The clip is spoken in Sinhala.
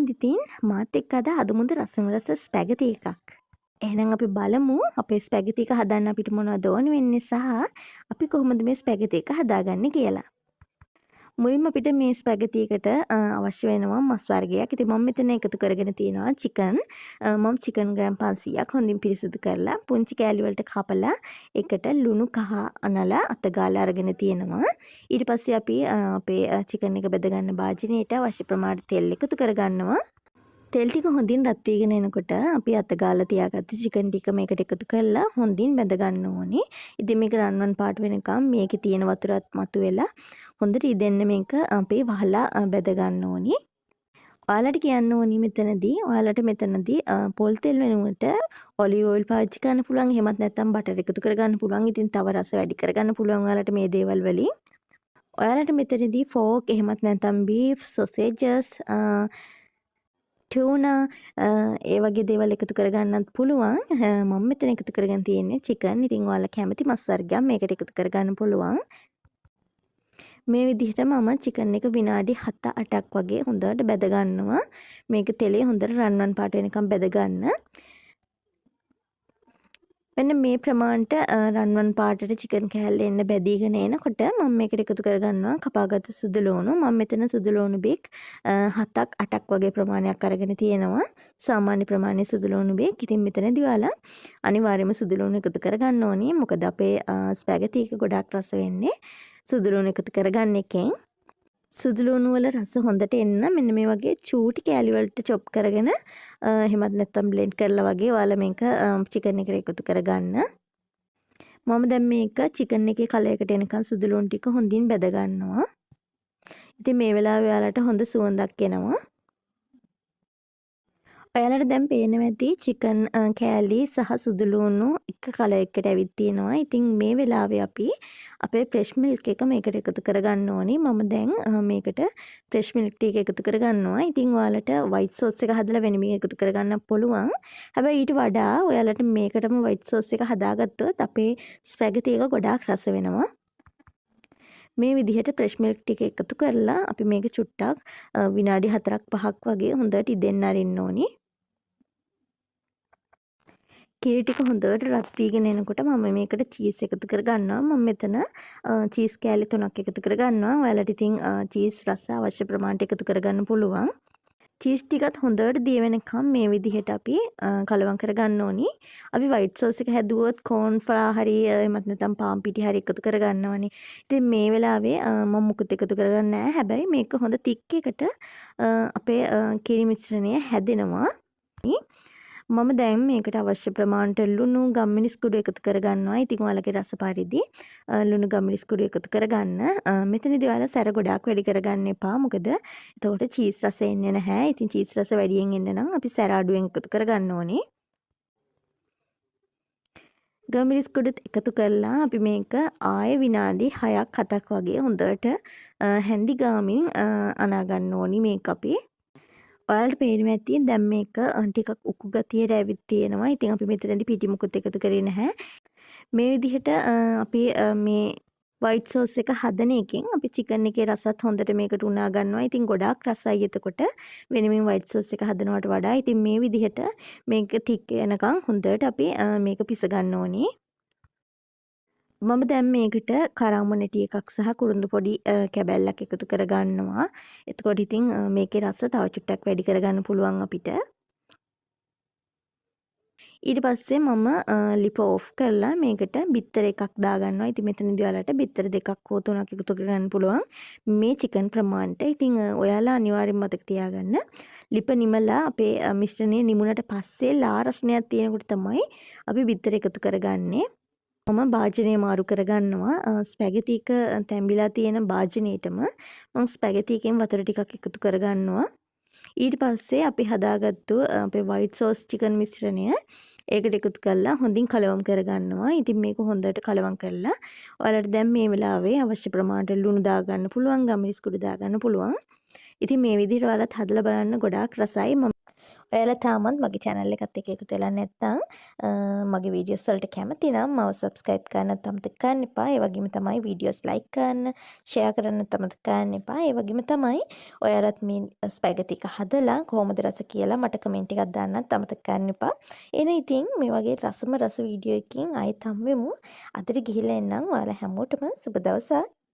කොහොමද ඉතින් මාත් එක්ක අද හදමුද රසම රස ස්පැගති එකක්. එහෙනම් අපි බලමු අපේ ස්පැගති එක හදන්න අපිට මොනවද ඕන වෙන්නේ සහ අපි කොහොමද මේ ස්පැගති එක හදාගන්නේ කියලා. මුලින්ම අපිට මේ ස්පැගති එකට අවශ්‍ය වෙනවා මස් වර්ගයක්. ඉතින් මම මෙතන එකතු කරගෙන තියෙනවා චිකන්. මම චිකන් ග්‍රෑම් 500ක් හොඳින් පිරිසිදු කරලා පුංචි කෑලි වලට කපලා ඒකට ලුණු කහ අනලා අත ගාලා අරගෙන තියෙනවා. ඊට පස්සේ අපි අපේ චිකන් එක බෙද ගන්න භාජනයට අවශ්‍ය ප්‍රමාණයට තෙල් එකතු කරගන්නවා. තෙල් ටික හොඳින් රත් වීගෙන එනකොට අපි අත ගාලා තියාගත්තු චිකන් ටික මේකට එකතු කරලා හොඳින් බැඳ ගන්න ඕනේ. ඉතින් මේක රන්වන් පාට වෙනකම් මේකේ තියෙන වතුරත් මතුවෙලා හොඳට ඉදෙන්න මේක අපි වහලා බැඳ ගන්න ඕනේ. ඔයාලට කියන්න ඕනි ඔයාලට මෙතනදී පොල් තෙල් වෙනුවට ඔලිව් ඔයිල් පාවිච්චි කරන්න පුළුවන්. එහෙමත් නැත්නම් බටර් එකතු කරගන්න පුළුවන්. ඉතින් තව රස වැඩි කරගන්න පුළුවන් ඔයාලට මේ දේවල් වලින්. ඔයාලට මෙතනදී ෆෝක් එහෙමත් නැත්නම් බීෆ් සොසේජස් ටූනා ඒ වගේ දේවල් එකතු කරගන්නත් පුළුවන්. මම මෙතන එකතු කරගෙන තියෙන්නේ චිකන්. ඉතින් ඔයාලා කැමති මස් වර්ගයක් මේකට එකතු කරගන්න පුළුවන්. මේ විදිහට මම චිකන් එක විනාඩි 7-8ක් වගේ හොඳට බැද ගන්නවා. මේක තෙලේ හොඳට රන්වන් පාට වෙනකම් බැද ගන්න. මෙන්න මේ ප්‍රමාණයට රන්වන් පාටට චිකන් කෑල්ල එන්න බැදීගෙන එනකොට මම මේකට එකතු කරගන්නවා කපාගත්තු සුදු ලුණු. මම මෙතන සුදු ලුණු බික් 7ක් 8ක් වගේ ප්‍රමාණයක් අරගෙන තියෙනවා. සාමාන්‍ය ප්‍රමාණයේ සුදු ලුණු බික්. ඉතින් මෙතනදී ඔයාලා අනිවාර්යයෙන්ම සුදු ලුණු එකතු කරගන්න ඕනේ. මොකද අපේ ස්පැගටි එක ගොඩාක් රස වෙන්නේ සුදු ලුණු එකතු කරගන්න එකෙන්. සුදු ලුණු වල රස හොඳට එන්න මෙන්න මේ වගේ චූටි කෑලි වලට චොප් කරගෙන එහෙමත් නැත්නම් බ්ලෙන්ඩ් කරලා වගේ ඔයාලා මේක චිකන් එකට එකතු කරගන්න. මම දැන් මේක චිකන් එකේ කලයකට එනකන් සුදු ලුණු ටික හොඳින් බැද ගන්නවා. ඉතින් මේ වෙලාවේ ඔයාලට හොඳ සුවඳක් එනවා. ඔයාලට දැන් පේනවා ඇති චිකන් කෑලි සහ සුදු ලුණු එක කලයකට ඇවිත් තියෙනවා. ඉතින් මේ වෙලාවේ අපි අපේ ෆ්‍රෙෂ් මිල්ක් එක මේකට එකතු කරගන්න ඕනේ. මම දැන් මේකට ෆ්‍රෙෂ් මිල්ක් ටික එකතු කරගන්නවා. ඉතින් ඔයාලට වයිට් සෝස් එක හදලා වෙනමින් එකතු කරගන්න පුළුවන්. හැබැයි ඊට වඩා ඔයාලට මේකටම වයිට් සෝස් එක හදාගත්තොත් අපේ ස්පැගටි එක ගොඩාක් රස වෙනවා. මේ විදිහට ෆ්‍රෙෂ් මිල්ක් ටික එකතු කරලා අපි මේක චුට්ටක් විනාඩි 4-5ක් වගේ හොඳට ඉදෙන්න අරින්න ඕනේ. කිරි ටික හොඳට රත් වීගෙන එනකොට මම මේකට චීස් එකතු කරගන්නවා. මම මෙතන චීස් කෑලි 3ක් එකතු කරගන්නවා. ඔයාලට ඉතින් චීස් රස අවශ්‍ය ප්‍රමාණයට එකතු කරගන්න පුළුවන්. චීස් ටිකත් හොඳට දිය වෙනකම් මේ විදිහට අපි කලවම් කරගන්න ඕනි. අපි වයිට් සෝස් එක හැදුවොත් කෝන් ෆ්ලා හරි එමත් නැත්නම් පාන් පිටි හරි එකතු කරගන්නවනේ. ඉතින් මේ වෙලාවේ මම මුකුත් එකතු කරගන්නේ නැහැ. හැබැයි මේක හොඳ තික් එකට අපේ කිරි මිශ්‍රණය හැදෙනවා. මම දැන් මේකට අවශ්‍ය ප්‍රමාණයට ලුණු ගම්මිරිස් කුඩු එකතු කරගන්නවා. ඉතින් ඔයාලගේ රස පරිදි ලුණු ගම්මිරිස් කුඩු එකතු කරගන්න. මෙතනදී ඔයාලා සැර ගොඩාක් වැඩි කරගන්න එපා. මොකද එතකොට චීස් රස එන්නේ නැහැ. ඉතින් චීස් රස වැඩියෙන් එන්න නම් අපි සැර අඩුවෙන් එකතු කරගන්න ඕනේ. ගම්මිරිස් කුඩුත් එකතු කරලා අපි මේක ආයේ විනාඩි 6-7ක් වගේ හොඳට හැන්දි ගාමින් අනා ගන්න ඕනි මේක අපි. ඔයාලට පේනවා ඇති දැන් මේක ටිකක් උකු ගතියට ඇවිත් තියෙනවා. ඉතින් අපි මෙතනදී පිටි මුකුත් එකතු කරේ නැහැ. මේ විදිහට අපි මේ වයිට් සෝස් එක හදන එකෙන් අපි චිකන් එකේ රසත් හොඳට මේකට උනා ගන්නවා. ඉතින් ගොඩාක් රසයි එතකොට වෙනමින් වයිට් සෝස් එක හදනවට වඩා. ඉතින් මේ විදිහට මේක තික් වෙනකන් හොඳට අපි මේක පිස ගන්න ඕනේ. මම දැන් මේකට කරාමුණටි එකක් සහ කුරුඳු පොඩි කැබැල්ලක් එකතු කරගන්නවා. එතකොට ඉතින් මේකේ රස තව චුට්ටක් වැඩි කරගන්න පුළුවන් අපිට. ඊට පස්සේ මම ලිප ඕෆ් කරලා මේකට බිත්තර එකක් දාගන්නවා. ඉතින් මෙතනදී ඔයාලට බිත්තර 2ක් හෝ 3ක් එකතු කරගන්න පුළුවන් මේ චිකන් ප්‍රමාණයට. ඉතින් ඔයාලා අනිවාර්යෙන් මතක තියාගන්න ලිප නිමලා අපේ මිශ්‍රණය නිමුණට පස්සේ ලා රසණයක් තියෙනකොට තමයි අපි බිත්තර එකතු කරගන්නේ. මම භාජනය මාරු කරගන්නවා. ස්පැගටි එක තැඹිලා තියෙන භාජනයේටම මම ස්පැගටි එකෙන් වතුර ටිකක් එකතු කරගන්නවා. ඊට පස්සේ අපි හදාගත්තු අපේ වයිට් සෝස් චිකන් මිශ්‍රණය ඒකට එකතු කරලා හොඳින් කලවම් කරගන්නවා. ඉතින් මේක හොඳට කලවම් කරලා ඔයාලට දැන් මේ වෙලාවේ අවශ්‍ය ප්‍රමාණයට ලුණු දාගන්න පුළුවන්, ගම්මිරිස් කුඩු දාගන්න පුළුවන්. ඉතින් මේ විදිහට ඔයාලත් හදලා බලන්න ගොඩාක් රසයි. ඔයාලා තාමත් මගේ channel එකත් එක්ක එකතු වෙලා නැත්නම් මගේ videos වලට කැමති නම් මව subscribe කරන්න අමතක කරන්න එපා. ඒ වගේම තමයි videos like කරන්න, share කරන්න අමතක කරන්න එපා. ඒ වගේම තමයි ඔයාලත් මේ spaghetti එක හදලා කොහොමද රස කියලා මට comment එකක් දාන්නත් අමතක කරන්න එපා. එන ඉතින් මේ වගේ රස video එකකින් ආයෙත් හම්බෙමු. අදට ගිහිල්ලා එන්නම්. ඔයාලා හැමෝටම සුබ දවසක්.